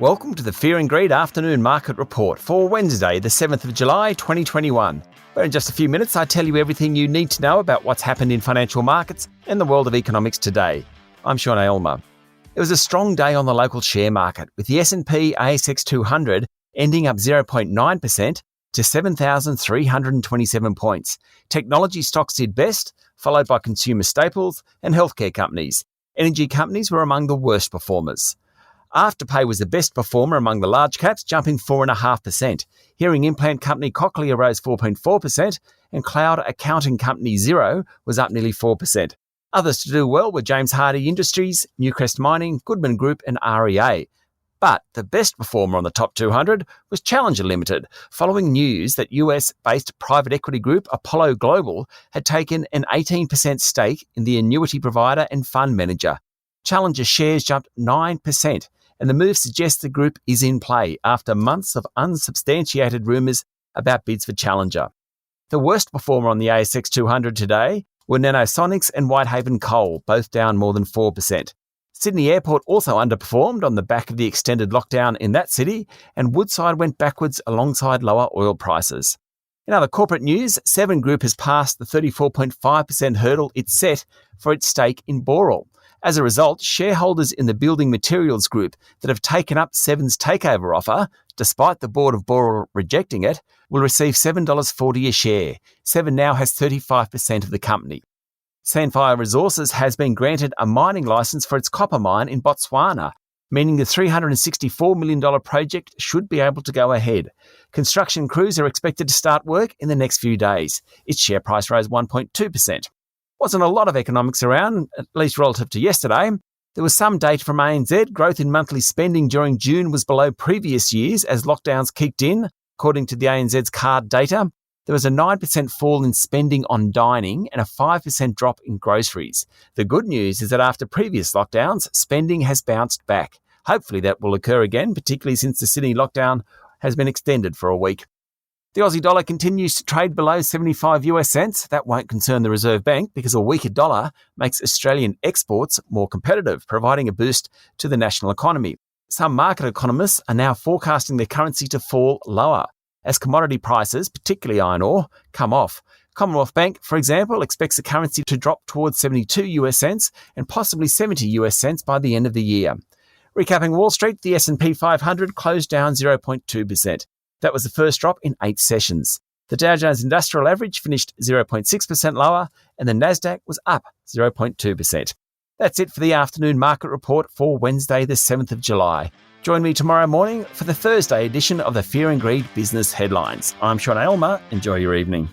Welcome to the Fear and Greed Afternoon Market Report for Wednesday, the 7th of July, 2021. Where in just a few minutes I tell you everything you need to know about what's happened in financial markets and the world of economics today. I'm Sean Aylmer. It was a strong day on the local share market, with the S&P ASX 200 ending up 0.9% to 7,327 points. Technology stocks did best, followed by consumer staples and healthcare companies. Energy companies were among the worst performers. Afterpay was the best performer among the large caps, jumping 4.5%. Hearing implant company Cochlear rose 4.4%, and cloud accounting company Xero was up nearly 4%. Others to do well were James Hardie Industries, Newcrest Mining, Goodman Group and REA. But the best performer on the top 200 was Challenger Limited, following news that US-based private equity group Apollo Global had taken an 18% stake in the annuity provider and fund manager. Challenger shares jumped 9%, and the move suggests the group is in play after months of unsubstantiated rumours about bids for Challenger. The worst performer on the ASX 200 today were Nanosonics and Whitehaven Coal, both down more than 4%. Sydney Airport also underperformed on the back of the extended lockdown in that city, and Woodside went backwards alongside lower oil prices. In other corporate news, Seven Group has passed the 34.5% hurdle it set for its stake in Boral. As a result, shareholders in the building materials group that have taken up Seven's takeover offer, despite the board of Boral rejecting it, will receive $7.40 a share. Seven now has 35% of the company. Sandfire Resources has been granted a mining licence for its copper mine in Botswana, meaning the $364 million project should be able to go ahead. Construction crews are expected to start work in the next few days. Its share price rose 1.2%. Wasn't a lot of economics around, at least relative to yesterday. There was some data from ANZ. Growth in monthly spending during June was below previous years as lockdowns kicked in, according to the ANZ's card data. There was a 9% fall in spending on dining and a 5% drop in groceries. The good news is that after previous lockdowns, spending has bounced back. Hopefully that will occur again, particularly since the Sydney lockdown has been extended for a week. The Aussie dollar continues to trade below 75 US cents. That won't concern the Reserve Bank because a weaker dollar makes Australian exports more competitive, providing a boost to the national economy. Some market economists are now forecasting the currency to fall lower as commodity prices, particularly iron ore, come off. Commonwealth Bank, for example, expects the currency to drop towards 72 US cents and possibly 70 US cents by the end of the year. Recapping Wall Street, the S&P 500 closed down 0.2%. That was the first drop in 8 sessions. The Dow Jones Industrial Average finished 0.6% lower, and the Nasdaq was up 0.2%. That's it for the afternoon market report for Wednesday, the 7th of July. Join me tomorrow morning for the Thursday edition of the Fear and Greed Business Headlines. I'm Sean Aylmer. Enjoy your evening.